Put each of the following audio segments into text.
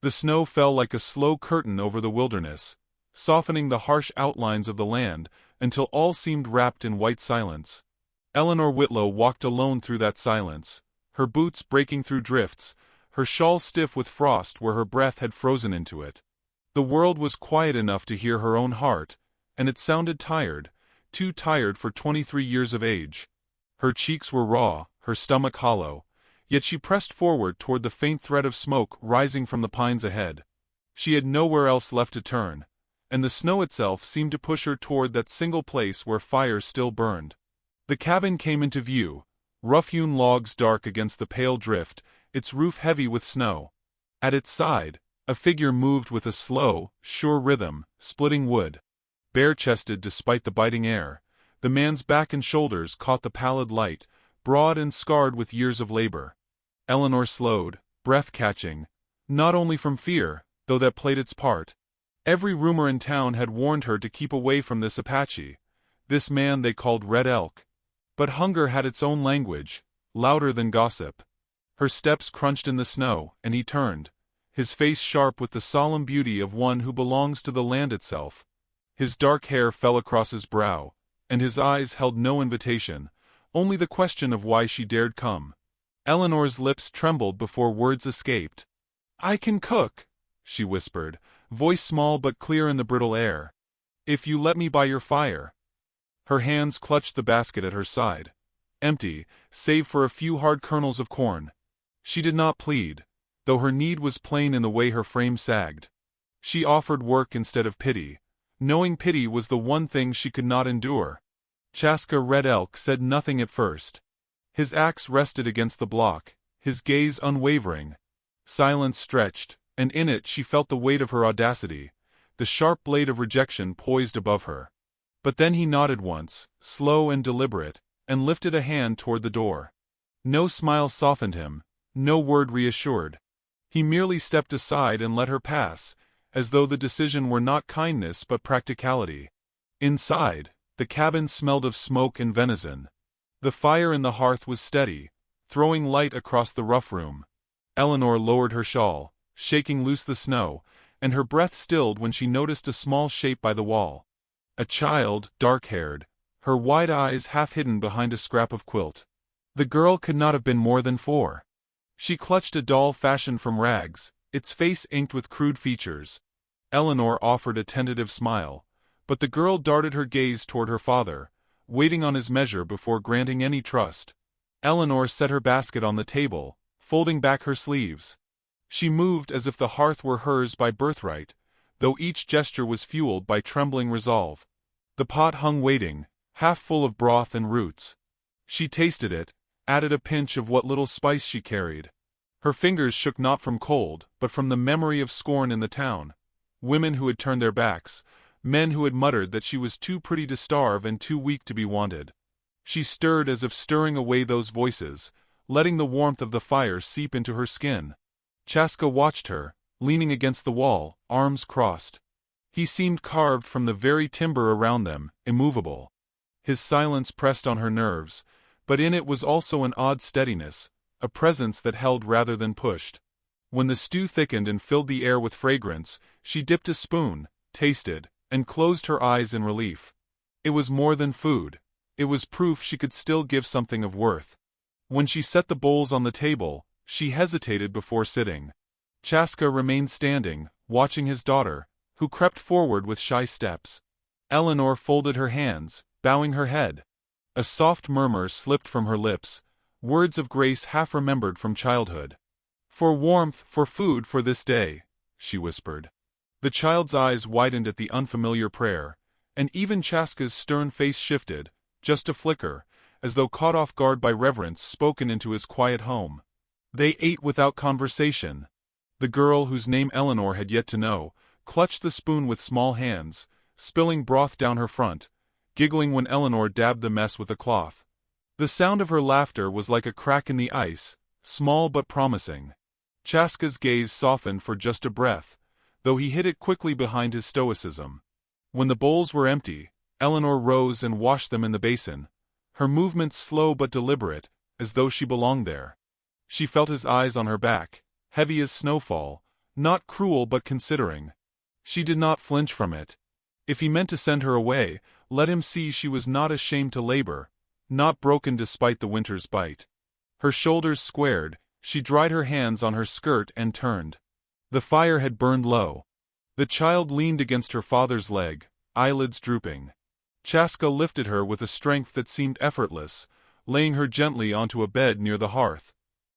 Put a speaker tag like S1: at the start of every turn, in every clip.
S1: The snow fell like a slow curtain over the wilderness, softening the harsh outlines of the land until all seemed wrapped in white silence. Eleanor Whitlow walked alone through that silence, her boots breaking through drifts, her shawl stiff with frost where her breath had frozen into it. The world was quiet enough to hear her own heart, and it sounded tired, too tired for 23 years of age. Her cheeks were raw, her stomach hollow, yet she pressed forward toward the faint thread of smoke rising from the pines ahead. She had nowhere else left to turn, and the snow itself seemed to push her toward that single place where fires still burned. The cabin came into view, rough-hewn logs dark against the pale drift, its roof heavy with snow. At its side, a figure moved with a slow, sure rhythm, splitting wood. Bare-chested despite the biting air, the man's back and shoulders caught the pallid light, broad and scarred with years of labor. Eleanor slowed, breath-catching, not only from fear, though that played its part. Every rumor in town had warned her to keep away from this Apache, this man they called Red Elk. But hunger had its own language, louder than gossip. Her steps crunched in the snow, and he turned, his face sharp with the solemn beauty of one who belongs to the land itself. His dark hair fell across his brow, and his eyes held no invitation, only the question of why she dared come. Eleanor's lips trembled before words escaped. "I can cook," she whispered, voice small but clear in the brittle air. "If you let me by your fire." Her hands clutched the basket at her side, empty, save for a few hard kernels of corn. She did not plead, though her need was plain in the way her frame sagged. She offered work instead of pity, knowing pity was the one thing she could not endure. Chaska Red Elk said nothing at first. His axe rested against the block, his gaze unwavering. Silence stretched, and in it she felt the weight of her audacity, the sharp blade of rejection poised above her. But then he nodded once, slow and deliberate, and lifted a hand toward the door. No smile softened him, no word reassured. He merely stepped aside and let her pass, as though the decision were not kindness but practicality. Inside, the cabin smelled of smoke and venison. The fire in the hearth was steady, throwing light across the rough room. Eleanor lowered her shawl, shaking loose the snow, and her breath stilled when she noticed a small shape by the wall. A child, dark-haired, her wide eyes half hidden behind a scrap of quilt. The girl could not have been more than 4. She clutched a doll fashioned from rags, its face inked with crude features. Eleanor offered a tentative smile, but the girl darted her gaze toward her father, waiting on his measure before granting any trust. Eleanor set her basket on the table, folding back her sleeves. She moved as if the hearth were hers by birthright, though each gesture was fueled by trembling resolve. The pot hung waiting, half full of broth and roots. She tasted it, added a pinch of what little spice she carried. Her fingers shook not from cold, but from the memory of scorn in the town. Women who had turned their backs, men who had muttered that she was too pretty to starve and too weak to be wanted. She stirred as if stirring away those voices, letting the warmth of the fire seep into her skin. Chaska watched her, leaning against the wall, arms crossed. He seemed carved from the very timber around them, immovable. His silence pressed on her nerves, but in it was also an odd steadiness, a presence that held rather than pushed. When the stew thickened and filled the air with fragrance, she dipped a spoon, tasted, and closed her eyes in relief. It was more than food. It was proof she could still give something of worth. When she set the bowls on the table, she hesitated before sitting. Chaska remained standing, watching his daughter, who crept forward with shy steps. Eleanor folded her hands, bowing her head. A soft murmur slipped from her lips, words of grace half remembered from childhood. "For warmth, for food for this day," she whispered. The child's eyes widened at the unfamiliar prayer, and even Chaska's stern face shifted, just a flicker, as though caught off guard by reverence spoken into his quiet home. They ate without conversation. The girl, whose name Eleanor had yet to know, clutched the spoon with small hands, spilling broth down her front, giggling when Eleanor dabbed the mess with a cloth. The sound of her laughter was like a crack in the ice, small but promising. Chaska's gaze softened for just a breath, though he hid it quickly behind his stoicism. When the bowls were empty, Eleanor rose and washed them in the basin, her movements slow but deliberate, as though she belonged there. She felt his eyes on her back, heavy as snowfall, not cruel but considering. She did not flinch from it. If he meant to send her away, let him see she was not ashamed to labor, not broken despite the winter's bite. Her shoulders squared, she dried her hands on her skirt and turned. The fire had burned low. The child leaned against her father's leg, eyelids drooping. Chaska lifted her with a strength that seemed effortless, laying her gently onto a bed near the hearth.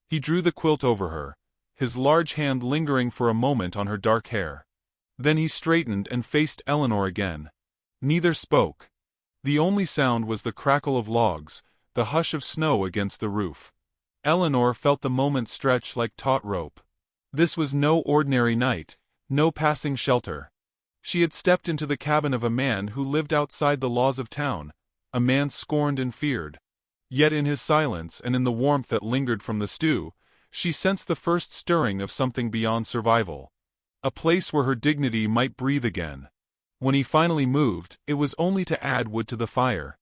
S1: He drew the quilt over her, his large hand lingering for a moment on her dark hair. Then he straightened and faced Eleanor again. Neither spoke. The only sound was the crackle of logs, the hush of snow against the roof. Eleanor felt the moment stretch like taut rope. This was no ordinary night, no passing shelter. She had stepped into the cabin of a man who lived outside the laws of town, a man scorned and feared. Yet in his silence and in the warmth that lingered from the stew, she sensed the first stirring of something beyond survival. A place where her dignity might breathe again. When he finally moved, it was only to add wood to the fire.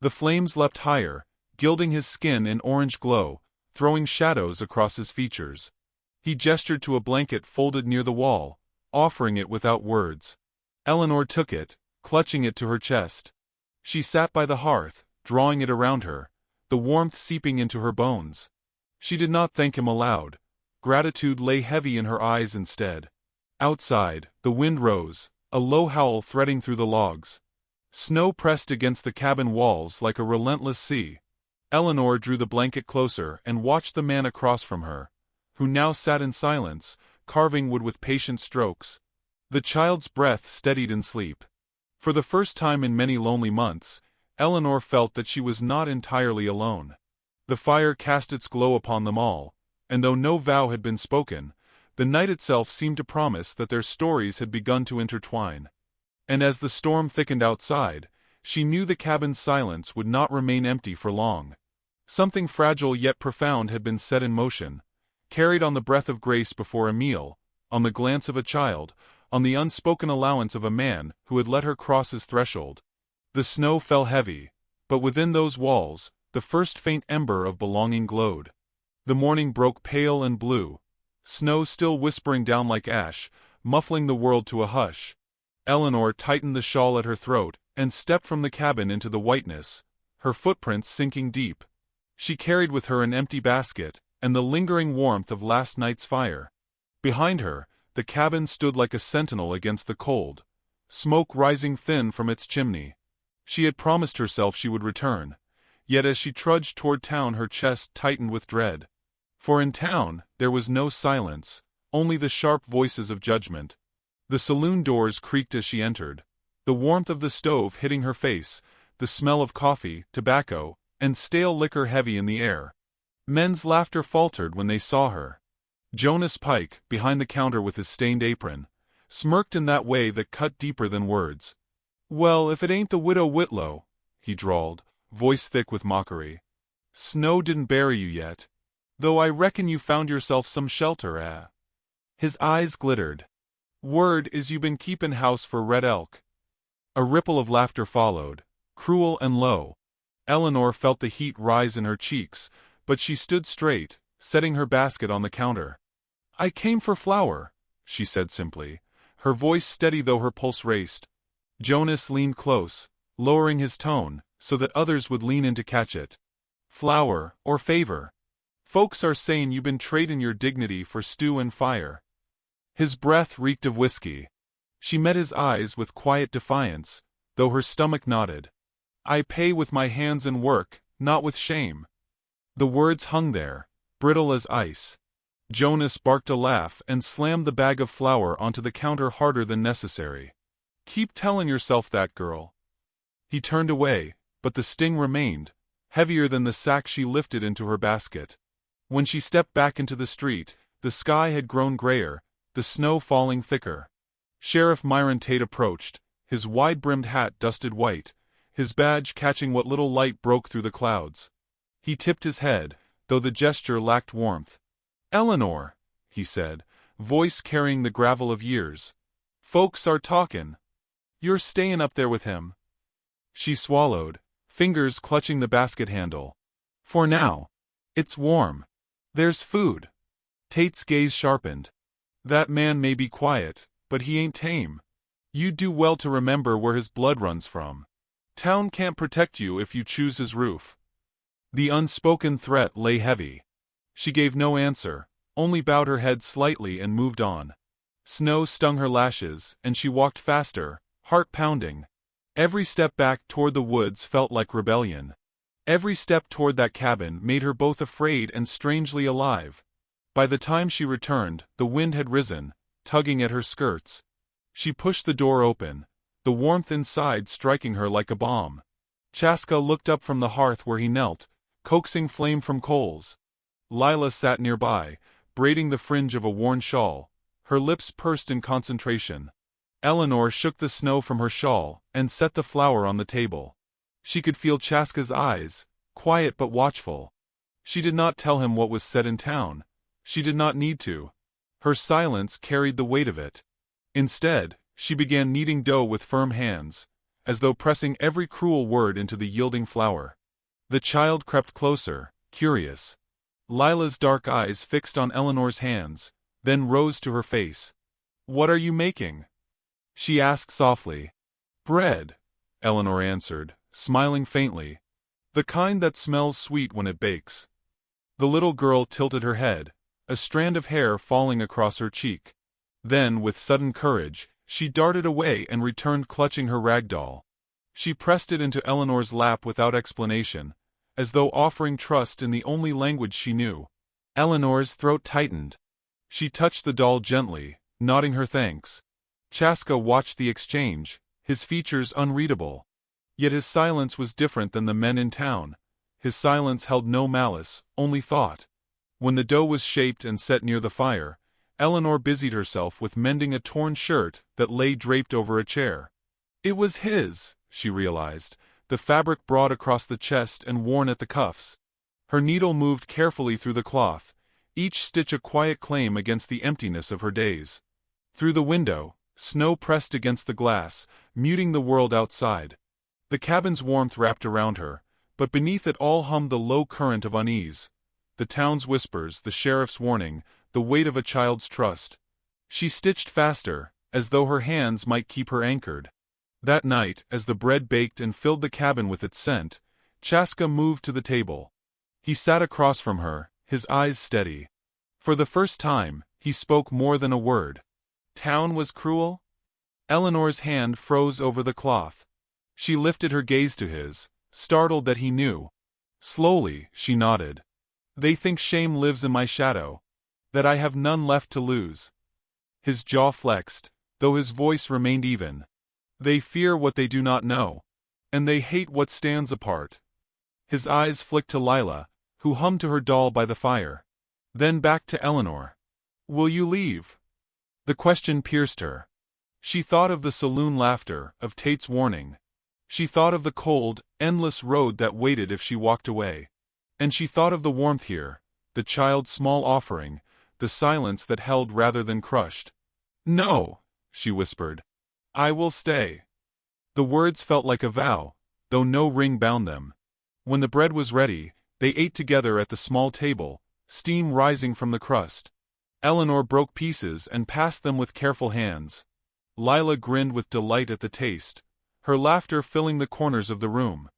S1: The flames leapt higher, gilding his skin in orange glow, throwing shadows across his features. He gestured to a blanket folded near the wall, offering it without words. Eleanor took it, clutching it to her chest. She sat by the hearth, drawing it around her, the warmth seeping into her bones. She did not thank him aloud. Gratitude lay heavy in her eyes instead. Outside, the wind rose, a low howl threading through the logs. Snow pressed against the cabin walls like a relentless sea. Eleanor drew the blanket closer and watched the man across from her, who now sat in silence, carving wood with patient strokes. The child's breath steadied in sleep. For the first time in many lonely months, Eleanor felt that she was not entirely alone. The fire cast its glow upon them all, and though no vow had been spoken, the night itself seemed to promise that their stories had begun to intertwine. And as the storm thickened outside, she knew the cabin's silence would not remain empty for long. Something fragile yet profound had been set in motion, carried on the breath of grace before a meal, on the glance of a child, on the unspoken allowance of a man who had let her cross his threshold. The snow fell heavy, but within those walls, the first faint ember of belonging glowed. The morning broke pale and blue, snow still whispering down like ash, muffling the world to a hush. Eleanor tightened the shawl at her throat and stepped from the cabin into the whiteness, her footprints sinking deep. She carried with her an empty basket and the lingering warmth of last night's fire. Behind her, the cabin stood like a sentinel against the cold, smoke rising thin from its chimney. She had promised herself she would return, yet as she trudged toward town her chest tightened with dread. For in town, there was no silence, only the sharp voices of judgment. The saloon doors creaked as she entered, the warmth of the stove hitting her face, the smell of coffee, tobacco, and stale liquor heavy in the air. Men's laughter faltered when they saw her. Jonas Pike, behind the counter with his stained apron, smirked in that way that cut deeper than words. "Well, if it ain't the widow Whitlow," he drawled, voice thick with mockery. "Snow didn't bury you yet. Though I reckon you found yourself some shelter, eh?" His eyes glittered. "Word is you been keepin' house for Red Elk." A ripple of laughter followed, cruel and low. Eleanor felt the heat rise in her cheeks, but she stood straight, setting her basket on the counter. "I came for flour," she said simply, her voice steady though her pulse raced. Jonas leaned close, lowering his tone, so that others would lean in to catch it. "Flour, or favor? Folks are sayin' you been tradin' your dignity for stew and fire." His breath reeked of whiskey. She met his eyes with quiet defiance, though her stomach nodded. "I pay with my hands and work, not with shame." The words hung there, brittle as ice. Jonas barked a laugh and slammed the bag of flour onto the counter harder than necessary. "Keep tellin' yourself that, girl." He turned away, but the sting remained, heavier than the sack she lifted into her basket. When she stepped back into the street, the sky had grown grayer, the snow falling thicker. Sheriff Myron Tate approached, his wide-brimmed hat dusted white, his badge catching what little light broke through the clouds. He tipped his head, though the gesture lacked warmth. "Eleanor," he said, voice carrying the gravel of years. "Folks are talkin'. You're stayin' up there with him." She swallowed, fingers clutching the basket handle. "For now. It's warm. There's food." Tate's gaze sharpened. That man may be quiet, but he ain't tame. You'd do well to remember where his blood runs from. Town can't protect you if you choose his roof." The unspoken threat lay heavy. She gave no answer, only bowed her head slightly and moved on. Snow stung her lashes, and she walked faster, heart pounding. Every step back toward the woods felt like rebellion. Every step toward that cabin made her both afraid and strangely alive. By the time she returned, the wind had risen, tugging at her skirts. She pushed the door open, the warmth inside striking her like a bomb. Chaska looked up from the hearth where he knelt, coaxing flame from coals. Lila sat nearby, braiding the fringe of a worn shawl, her lips pursed in concentration. Eleanor shook the snow from her shawl and set the flower on the table. She could feel Chaska's eyes, quiet but watchful. She did not tell him what was said in town. She did not need to. Her silence carried the weight of it. Instead, she began kneading dough with firm hands, as though pressing every cruel word into the yielding flour. The child crept closer, curious. Lila's dark eyes fixed on Eleanor's hands, then rose to her face. "What are you making?" she asked softly. "Bread," Eleanor answered, smiling faintly. "The kind that smells sweet when it bakes." The little girl tilted her head, a strand of hair falling across her cheek. Then, with sudden courage, she darted away and returned clutching her rag doll. She pressed it into Eleanor's lap without explanation, as though offering trust in the only language she knew. Eleanor's throat tightened. She touched the doll gently, nodding her thanks. Chaska watched the exchange, his features unreadable. Yet his silence was different than the men in town. His silence held no malice, only thought. When the dough was shaped and set near the fire, Eleanor busied herself with mending a torn shirt that lay draped over a chair. It was his, she realized, the fabric broad across the chest and worn at the cuffs. Her needle moved carefully through the cloth, each stitch a quiet claim against the emptiness of her days. Through the window, snow pressed against the glass, muting the world outside. The cabin's warmth wrapped around her, but beneath it all hummed the low current of unease. The town's whispers, the sheriff's warning, the weight of a child's trust. She stitched faster, as though her hands might keep her anchored. That night, as the bread baked and filled the cabin with its scent, Chaska moved to the table. He sat across from her, his eyes steady. For the first time, he spoke more than a word. "Town was cruel?" Eleanor's hand froze over the cloth. She lifted her gaze to his, startled that he knew. Slowly, she nodded. "They think shame lives in my shadow. That I have none left to lose." His jaw flexed, though his voice remained even. "They fear what they do not know. And they hate what stands apart." His eyes flicked to Lila, who hummed to her doll by the fire. Then back to Eleanor. "Will you leave?" The question pierced her. She thought of the saloon laughter, of Tate's warning. She thought of the cold, endless road that waited if she walked away. And she thought of the warmth here, the child's small offering, the silence that held rather than crushed. "No," she whispered. "I will stay." The words felt like a vow, though no ring bound them. When the bread was ready, they ate together at the small table, steam rising from the crust. Eleanor broke pieces and passed them with careful hands. Lila grinned with delight at the taste, her laughter filling the corners of the room.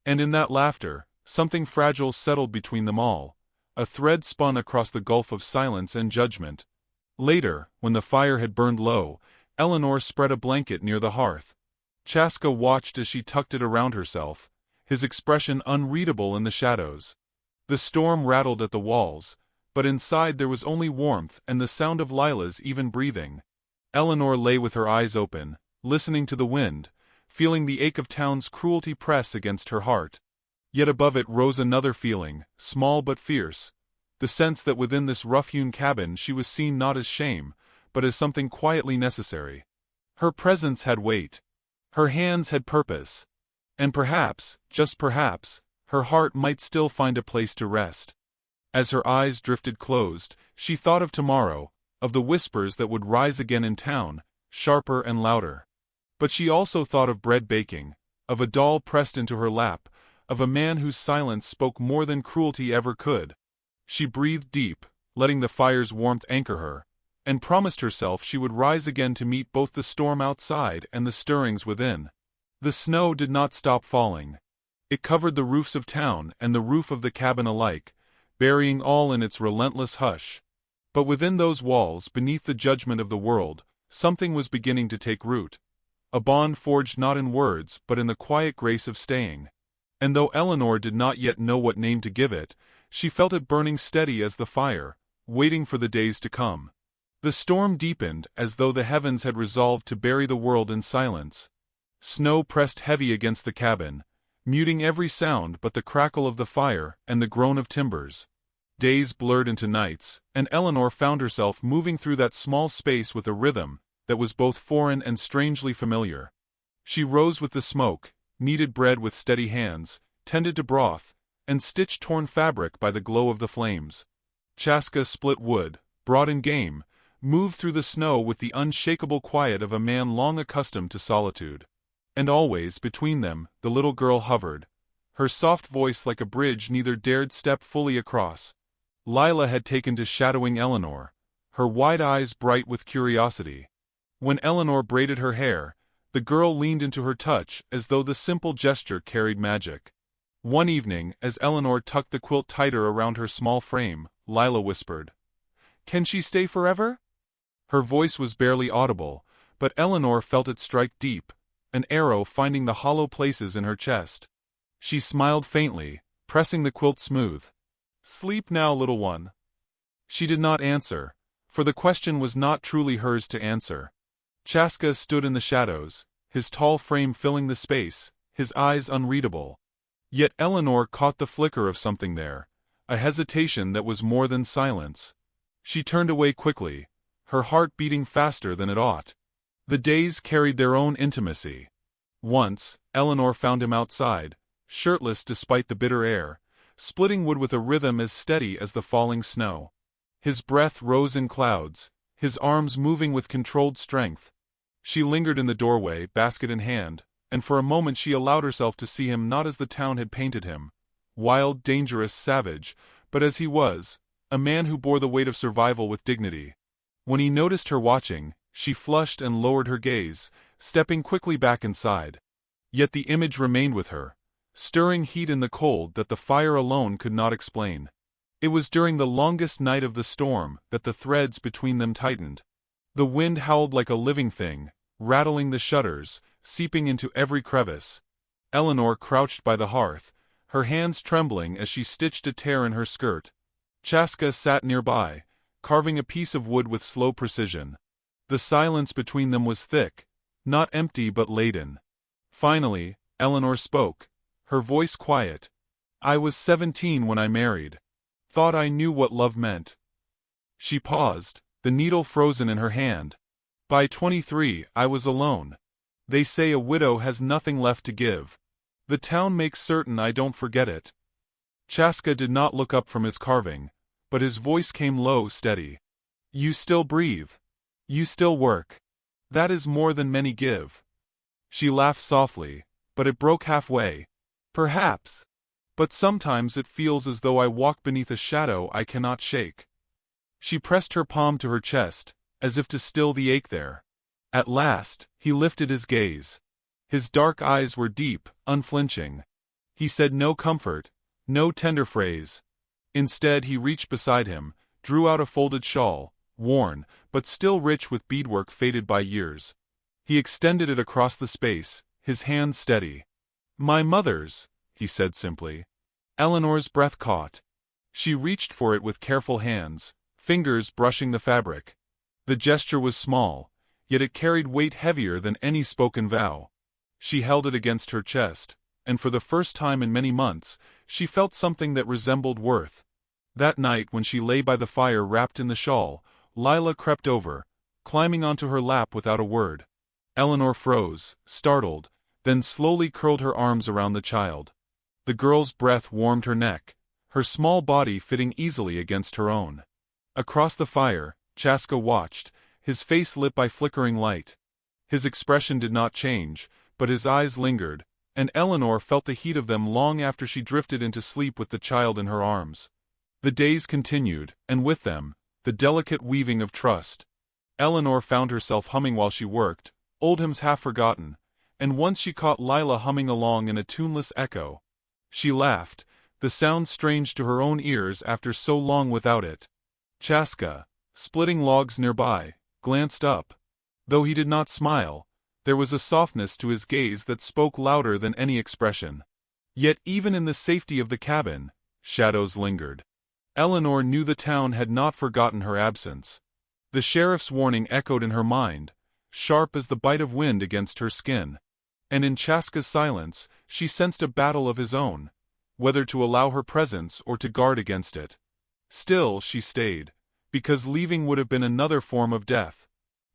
S1: And in that laughter, something fragile settled between them all, a thread spun across the gulf of silence and judgment. Later, when the fire had burned low, Eleanor spread a blanket near the hearth. Chaska watched as she tucked it around herself, his expression unreadable in the shadows. The storm rattled at the walls, but inside there was only warmth and the sound of Lila's even breathing. Eleanor lay with her eyes open, listening to the wind, feeling the ache of town's cruelty press against her heart. Yet above it rose another feeling, small but fierce, the sense that within this rough-hewn cabin she was seen not as shame, but as something quietly necessary. Her presence had weight. Her hands had purpose. And perhaps, just perhaps, her heart might still find a place to rest. As her eyes drifted closed, she thought of tomorrow, of the whispers that would rise again in town, sharper and louder. But she also thought of bread baking, of a doll pressed into her lap, of a man whose silence spoke more than cruelty ever could. She breathed deep, letting the fire's warmth anchor her, and promised herself she would rise again to meet both the storm outside and the stirrings within. The snow did not stop falling. It covered the roofs of town and the roof of the cabin alike, burying all in its relentless hush. But within those walls, beneath the judgment of the world, something was beginning to take root. A bond forged not in words but in the quiet grace of staying. And though Eleanor did not yet know what name to give it, she felt it burning steady as the fire, waiting for the days to come. The storm deepened, as though the heavens had resolved to bury the world in silence. Snow pressed heavy against the cabin, muting every sound but the crackle of the fire and the groan of timbers. Days blurred into nights, and Eleanor found herself moving through that small space with a rhythm that was both foreign and strangely familiar. She rose with the smoke, kneaded bread with steady hands, tended to broth, and stitched torn fabric by the glow of the flames. Chaska split wood, brought in game, moved through the snow with the unshakable quiet of a man long accustomed to solitude. And always, between them, the little girl hovered, her soft voice like a bridge neither dared step fully across. Lila had taken to shadowing Eleanor, her wide eyes bright with curiosity. When Eleanor braided her hair, the girl leaned into her touch as though the simple gesture carried magic. One evening, as Eleanor tucked the quilt tighter around her small frame, Lila whispered, "Can she stay forever?" Her voice was barely audible, but Eleanor felt it strike deep, an arrow finding the hollow places in her chest. She smiled faintly, pressing the quilt smooth. "Sleep now, little one." She did not answer, for the question was not truly hers to answer. Chaska stood in the shadows, his tall frame filling the space, his eyes unreadable. Yet Eleanor caught the flicker of something there, a hesitation that was more than silence. She turned away quickly, her heart beating faster than it ought. The days carried their own intimacy. Once, Eleanor found him outside, shirtless despite the bitter air, splitting wood with a rhythm as steady as the falling snow. His breath rose in clouds, his arms moving with controlled strength. She lingered in the doorway, basket in hand, and for a moment she allowed herself to see him not as the town had painted him, wild, dangerous, savage, but as he was, a man who bore the weight of survival with dignity. When he noticed her watching, she flushed and lowered her gaze, stepping quickly back inside. Yet the image remained with her, stirring heat in the cold that the fire alone could not explain. It was during the longest night of the storm that the threads between them tightened. The wind howled like a living thing, rattling the shutters, seeping into every crevice. Eleanor crouched by the hearth, her hands trembling as she stitched a tear in her skirt. Chaska sat nearby, carving a piece of wood with slow precision. The silence between them was thick, not empty but laden. Finally, Eleanor spoke, her voice quiet. "I was 17 when I married. Thought I knew what love meant." She paused, the needle frozen in her hand. "By 23, I was alone. They say a widow has nothing left to give. The town makes certain I don't forget it." Chaska did not look up from his carving, but his voice came low, steady. "You still breathe. You still work. That is more than many give." She laughed softly, but it broke halfway. "Perhaps. But sometimes it feels as though I walk beneath a shadow I cannot shake." She pressed her palm to her chest, as if to still the ache there. At last, he lifted his gaze. His dark eyes were deep, unflinching. He said no comfort, no tender phrase. Instead he reached beside him, drew out a folded shawl, worn, but still rich with beadwork faded by years. He extended it across the space, his hands steady. "My mother's," he said simply. Eleanor's breath caught. She reached for it with careful hands, fingers brushing the fabric. The gesture was small, yet it carried weight heavier than any spoken vow. She held it against her chest, and for the first time in many months, she felt something that resembled worth. That night when she lay by the fire wrapped in the shawl, Lila crept over, climbing onto her lap without a word. Eleanor froze, startled, then slowly curled her arms around the child. The girl's breath warmed her neck, her small body fitting easily against her own. Across the fire, Chaska watched, his face lit by flickering light. His expression did not change, but his eyes lingered, and Eleanor felt the heat of them long after she drifted into sleep with the child in her arms. The days continued, and with them, the delicate weaving of trust. Eleanor found herself humming while she worked, old hymns half forgotten, and once she caught Lila humming along in a tuneless echo. She laughed, the sound strange to her own ears after so long without it. Chaska, splitting logs nearby, glanced up. Though he did not smile, there was a softness to his gaze that spoke louder than any expression. Yet even in the safety of the cabin, shadows lingered. Eleanor knew the town had not forgotten her absence. The sheriff's warning echoed in her mind, sharp as the bite of wind against her skin. And in Chaska's silence, she sensed a battle of his own, whether to allow her presence or to guard against it. Still she stayed, because leaving would have been another form of death.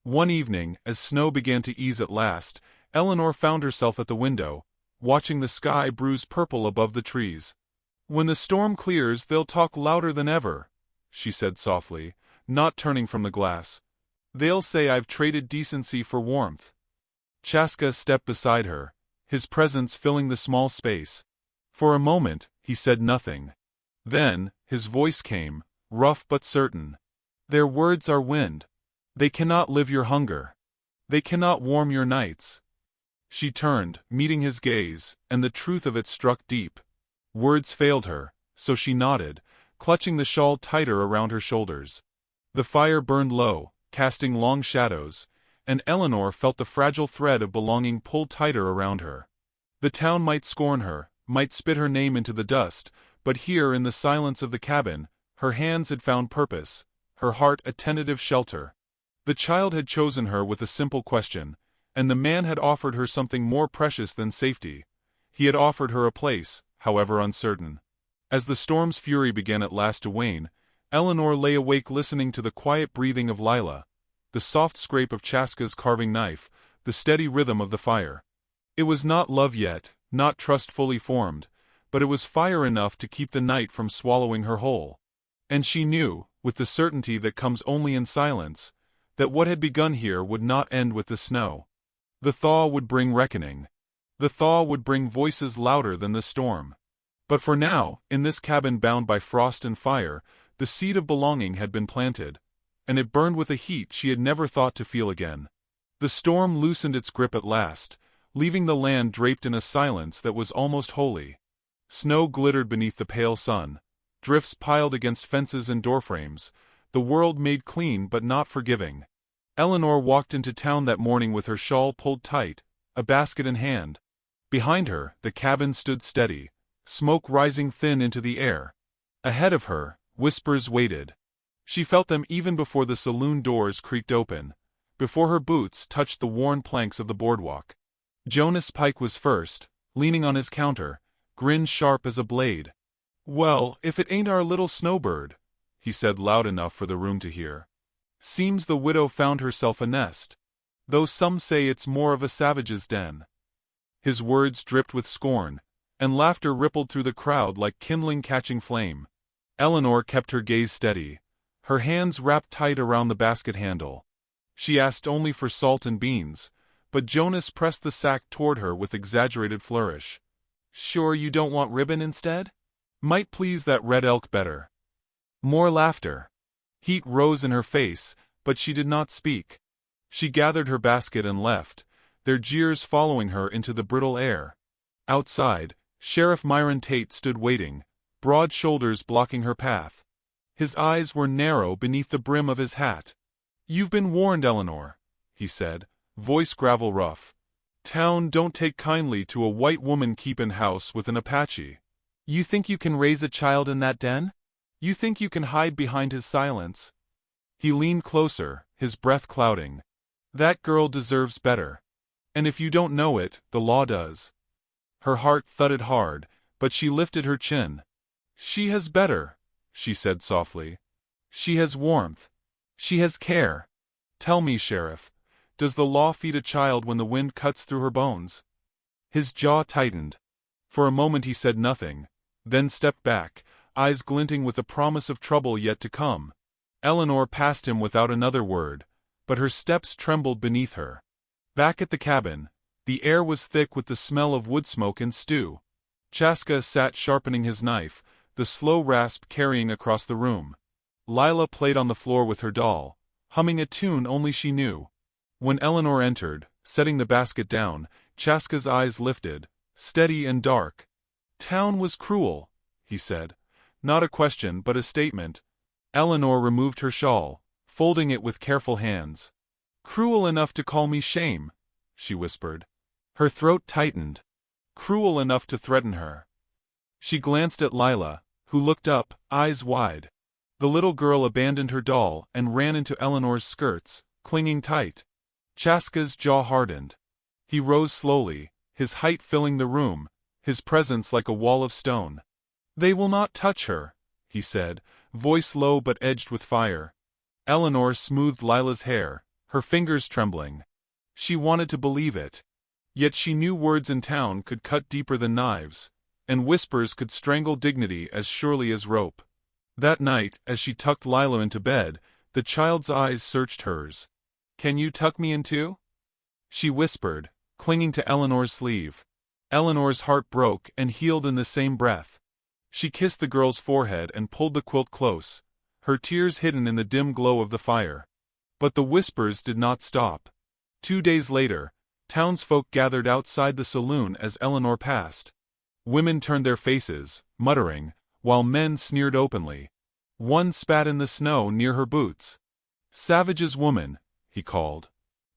S1: One evening, as snow began to ease at last, Eleanor found herself at the window, watching the sky bruise purple above the trees. "When the storm clears they'll talk louder than ever," she said softly, not turning from the glass. "They'll say I've traded decency for warmth." Chaska stepped beside her, his presence filling the small space. For a moment, he said nothing. Then, his voice came, rough but certain. "Their words are wind. They cannot live your hunger. They cannot warm your nights." She turned, meeting his gaze, and the truth of it struck deep. Words failed her, so she nodded, clutching the shawl tighter around her shoulders. The fire burned low, casting long shadows, and Eleanor felt the fragile thread of belonging pulled tighter around her. The town might scorn her, might spit her name into the dust, but here in the silence of the cabin, her hands had found purpose, her heart a tentative shelter. The child had chosen her with a simple question, and the man had offered her something more precious than safety. He had offered her a place, however uncertain. As the storm's fury began at last to wane, Eleanor lay awake listening to the quiet breathing of Lila, the soft scrape of Chaska's carving knife, the steady rhythm of the fire. It was not love yet, not trust fully formed, but it was fire enough to keep the night from swallowing her whole. And she knew, with the certainty that comes only in silence, that what had begun here would not end with the snow. The thaw would bring reckoning. The thaw would bring voices louder than the storm. But for now, in this cabin bound by frost and fire, the seed of belonging had been planted, and it burned with a heat she had never thought to feel again. The storm loosened its grip at last, leaving the land draped in a silence that was almost holy. Snow glittered beneath the pale sun, drifts piled against fences and doorframes, the world made clean but not forgiving. Eleanor walked into town that morning with her shawl pulled tight, a basket in hand. Behind her, the cabin stood steady, smoke rising thin into the air. Ahead of her, whispers waited. She felt them even before the saloon doors creaked open, before her boots touched the worn planks of the boardwalk. Jonas Pike was first, leaning on his counter, grin sharp as a blade. "Well, if it ain't our little snowbird," he said loud enough for the room to hear. "Seems the widow found herself a nest, though some say it's more of a savage's den." His words dripped with scorn, and laughter rippled through the crowd like kindling catching flame. Eleanor kept her gaze steady, her hands wrapped tight around the basket handle. She asked only for salt and beans, but Jonas pressed the sack toward her with exaggerated flourish. "Sure you don't want ribbon instead? Might please that red elk better." More laughter. Heat rose in her face, but she did not speak. She gathered her basket and left, their jeers following her into the brittle air. Outside, Sheriff Myron Tate stood waiting, broad shoulders blocking her path. His eyes were narrow beneath the brim of his hat. "You've been warned, Eleanor," he said, voice gravel rough. "Town don't take kindly to a white woman keepin' house with an Apache. You think you can raise a child in that den? You think you can hide behind his silence?" He leaned closer, his breath clouding. "That girl deserves better. And if you don't know it, the law does." Her heart thudded hard, but she lifted her chin. "She has better," she said softly. "She has warmth. She has care. Tell me, Sheriff, does the law feed a child when the wind cuts through her bones?" His jaw tightened. For a moment he said nothing, then stepped back, eyes glinting with the promise of trouble yet to come. Eleanor passed him without another word, but her steps trembled beneath her. Back at the cabin, the air was thick with the smell of wood smoke and stew. Chaska sat sharpening his knife, the slow rasp carrying across the room. Lila played on the floor with her doll, humming a tune only she knew. When Eleanor entered, setting the basket down, Chaska's eyes lifted, steady and dark. "Town was cruel," he said. Not a question but a statement. Eleanor removed her shawl, folding it with careful hands. "Cruel enough to call me shame," she whispered. Her throat tightened. Cruel enough to threaten her. She glanced at Lila, who looked up, eyes wide. The little girl abandoned her doll and ran into Eleanor's skirts, clinging tight. Chaska's jaw hardened. He rose slowly, his height filling the room, his presence like a wall of stone. "They will not touch her," he said, voice low but edged with fire. Eleanor smoothed Lila's hair, her fingers trembling. She wanted to believe it. Yet she knew words in town could cut deeper than knives, and whispers could strangle dignity as surely as rope. That night, as she tucked Lila into bed, the child's eyes searched hers. "Can you tuck me in too?" she whispered, clinging to Eleanor's sleeve. Eleanor's heart broke and healed in the same breath. She kissed the girl's forehead and pulled the quilt close, her tears hidden in the dim glow of the fire. But the whispers did not stop. 2 days later, townsfolk gathered outside the saloon as Eleanor passed. Women turned their faces, muttering, while men sneered openly. One spat in the snow near her boots. "Savage's woman," he called.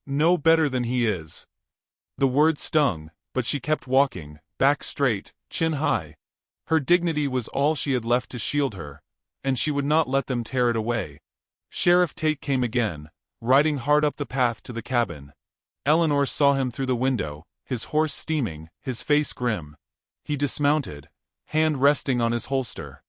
S1: "No better than he is." The word stung, but she kept walking, back straight, chin high. Her dignity was all she had left to shield her, and she would not let them tear it away. Sheriff Tate came again, riding hard up the path to the cabin. Eleanor saw him through the window, his horse steaming, his face grim. He dismounted, hand resting on his holster.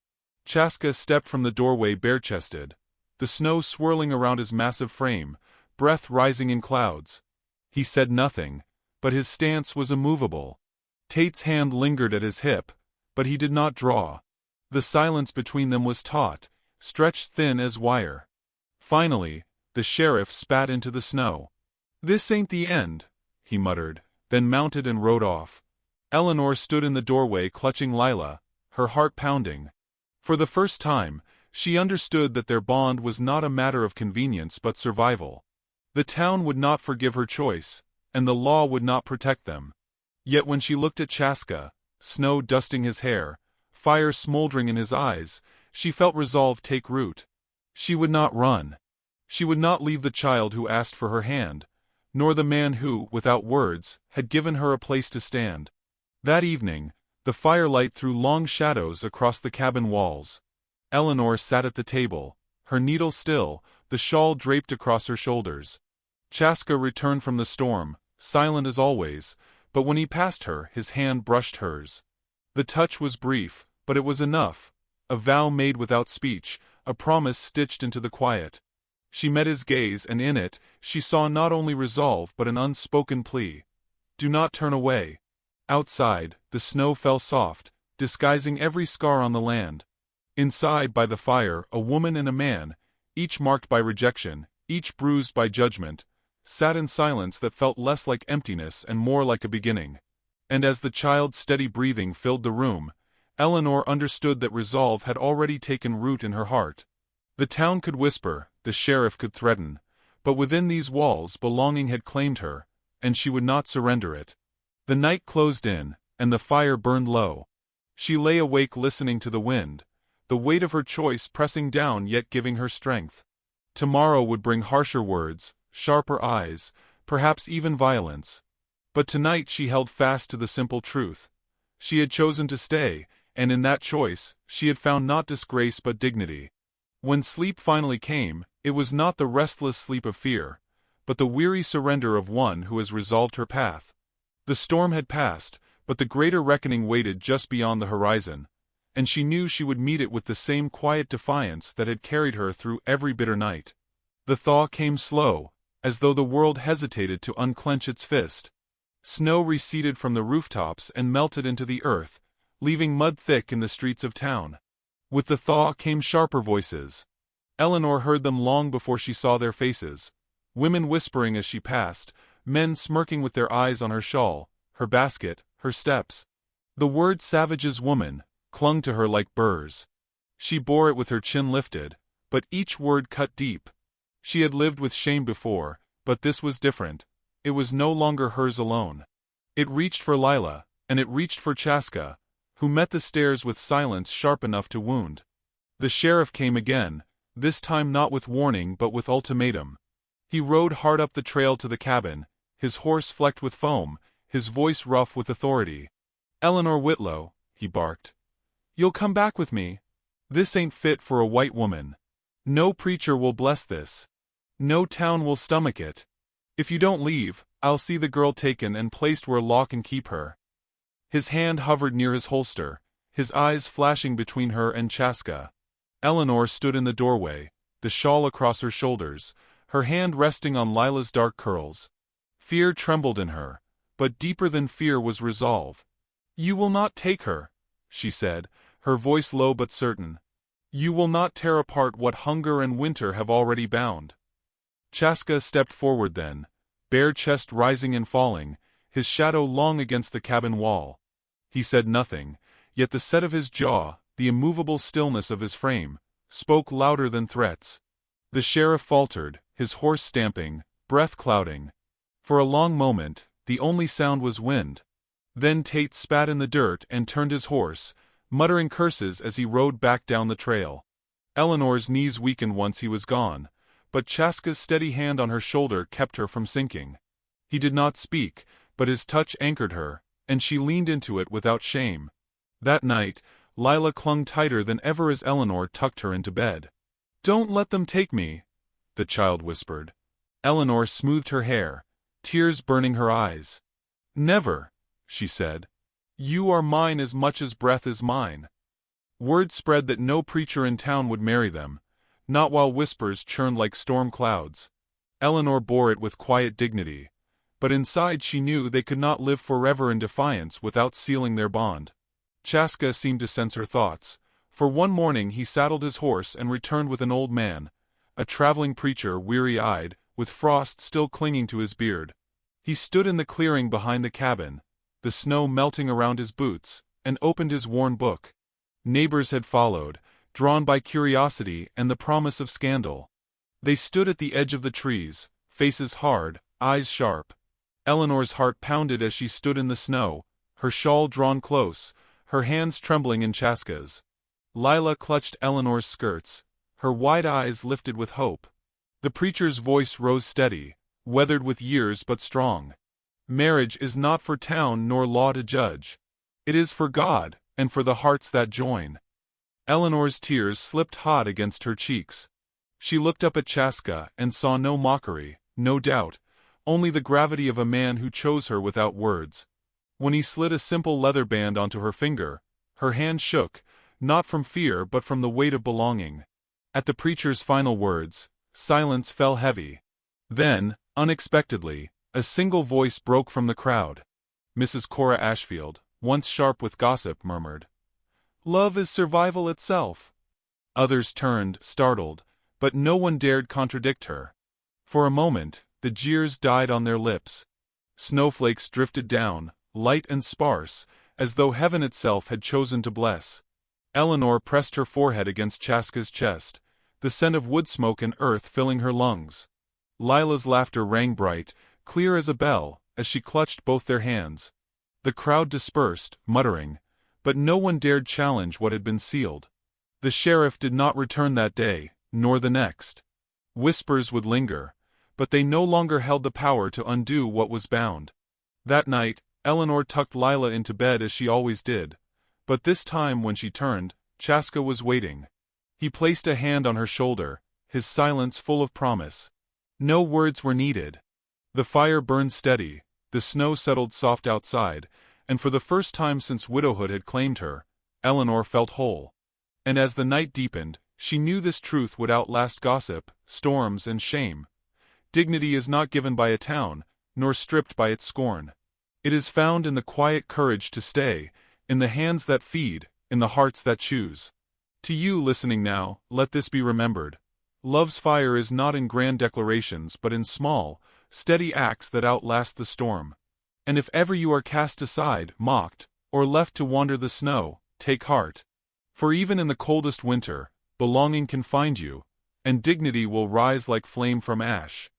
S1: Chaska stepped from the doorway bare-chested, the snow swirling around his massive frame, breath rising in clouds. He said nothing, but his stance was immovable. Tate's hand lingered at his hip, but he did not draw. The silence between them was taut, stretched thin as wire. Finally, the sheriff spat into the snow. "This ain't the end," he muttered, then mounted and rode off. Eleanor stood in the doorway clutching Lila, her heart pounding. For the first time, she understood that their bond was not a matter of convenience but survival. The town would not forgive her choice, and the law would not protect them. Yet when she looked at Chaska, snow dusting his hair, fire smoldering in his eyes, she felt resolve take root. She would not run. She would not leave the child who asked for her hand, nor the man who, without words, had given her a place to stand. That evening, the firelight threw long shadows across the cabin walls. Eleanor sat at the table, her needle still, the shawl draped across her shoulders. Chaska returned from the storm, silent as always, but when he passed her, his hand brushed hers. The touch was brief, but it was enough, a vow made without speech, a promise stitched into the quiet. She met his gaze, and in it, she saw not only resolve but an unspoken plea. "Do not turn away." Outside, the snow fell soft, disguising every scar on the land. Inside, by the fire, a woman and a man, each marked by rejection, each bruised by judgment, sat in silence that felt less like emptiness and more like a beginning. And as the child's steady breathing filled the room, Eleanor understood that resolve had already taken root in her heart. The town could whisper, the sheriff could threaten, but within these walls belonging had claimed her, and she would not surrender it. The night closed in, and the fire burned low. She lay awake listening to the wind, the weight of her choice pressing down yet giving her strength. Tomorrow would bring harsher words, sharper eyes, perhaps even violence. But tonight she held fast to the simple truth. She had chosen to stay, and in that choice, she had found not disgrace but dignity. When sleep finally came, it was not the restless sleep of fear, but the weary surrender of one who has resolved her path. The storm had passed, but the greater reckoning waited just beyond the horizon, and she knew she would meet it with the same quiet defiance that had carried her through every bitter night. The thaw came slow, as though the world hesitated to unclench its fist. Snow receded from the rooftops and melted into the earth, leaving mud thick in the streets of town. With the thaw came sharper voices. Eleanor heard them long before she saw their faces. Women whispering as she passed, men smirking with their eyes on her shawl, her basket, her steps. The word "savage's woman" clung to her like burrs. She bore it with her chin lifted, but each word cut deep. She had lived with shame before, but this was different. It was no longer hers alone. It reached for Lila, and it reached for Chaska, who met the stairs with silence sharp enough to wound. The sheriff came again, this time not with warning but with ultimatum. He rode hard up the trail to the cabin, his horse flecked with foam, his voice rough with authority. "Eleanor Whitlow," he barked. "You'll come back with me. This ain't fit for a white woman. No preacher will bless this. No town will stomach it. If you don't leave, I'll see the girl taken and placed where law can keep her." His hand hovered near his holster, his eyes flashing between her and Chaska. Eleanor stood in the doorway, the shawl across her shoulders, her hand resting on Lila's dark curls. Fear trembled in her, but deeper than fear was resolve. "You will not take her," she said, her voice low but certain. "You will not tear apart what hunger and winter have already bound." Chaska stepped forward then, bare chest rising and falling, his shadow long against the cabin wall. He said nothing, yet the set of his jaw, the immovable stillness of his frame, spoke louder than threats. The sheriff faltered, his horse stamping, breath clouding. For a long moment, the only sound was wind. Then Tate spat in the dirt and turned his horse, muttering curses as he rode back down the trail. Eleanor's knees weakened once he was gone, but Chaska's steady hand on her shoulder kept her from sinking. He did not speak, but his touch anchored her, and she leaned into it without shame. That night, Lila clung tighter than ever as Eleanor tucked her into bed. "Don't let them take me," the child whispered. Eleanor smoothed her hair, tears burning her eyes. "Never," she said. "You are mine as much as breath is mine." Word spread that no preacher in town would marry them, not while whispers churned like storm clouds. Eleanor bore it with quiet dignity, but inside she knew they could not live forever in defiance without sealing their bond. Chaska seemed to sense her thoughts, for one morning he saddled his horse and returned with an old man, a traveling preacher weary-eyed, with frost still clinging to his beard. He stood in the clearing behind the cabin, the snow melting around his boots, and opened his worn book. Neighbors had followed, drawn by curiosity and the promise of scandal. They stood at the edge of the trees, faces hard, eyes sharp. Eleanor's heart pounded as she stood in the snow, her shawl drawn close, her hands trembling in Chaska's. Lila clutched Eleanor's skirts, her wide eyes lifted with hope. The preacher's voice rose steady, weathered with years but strong. "Marriage is not for town nor law to judge. It is for God, and for the hearts that join." Eleanor's tears slipped hot against her cheeks. She looked up at Chaska and saw no mockery, no doubt, only the gravity of a man who chose her without words. When he slid a simple leather band onto her finger, her hand shook, not from fear but from the weight of belonging. At the preacher's final words, silence fell heavy. Then, unexpectedly, a single voice broke from the crowd. Mrs. Cora Ashfield, once sharp with gossip, murmured, "Love is survival itself." Others turned, startled, but no one dared contradict her. For a moment, the jeers died on their lips. Snowflakes drifted down, light and sparse, as though heaven itself had chosen to bless. Eleanor pressed her forehead against Chaska's chest, the scent of wood smoke and earth filling her lungs. Lila's laughter rang bright, clear as a bell, as she clutched both their hands. The crowd dispersed, muttering, but no one dared challenge what had been sealed. The sheriff did not return that day, nor the next. Whispers would linger, but they no longer held the power to undo what was bound. That night, Eleanor tucked Lila into bed as she always did, but this time when she turned, Chaska was waiting. He placed a hand on her shoulder, his silence full of promise. No words were needed. The fire burned steady, the snow settled soft outside, and for the first time since widowhood had claimed her, Eleanor felt whole. And as the night deepened, she knew this truth would outlast gossip, storms, and shame. Dignity is not given by a town, nor stripped by its scorn. It is found in the quiet courage to stay, in the hands that feed, in the hearts that choose. To you listening now, let this be remembered. Love's fire is not in grand declarations but in small, steady acts that outlast the storm. And if ever you are cast aside, mocked, or left to wander the snow, take heart. For even in the coldest winter, belonging can find you, and dignity will rise like flame from ash.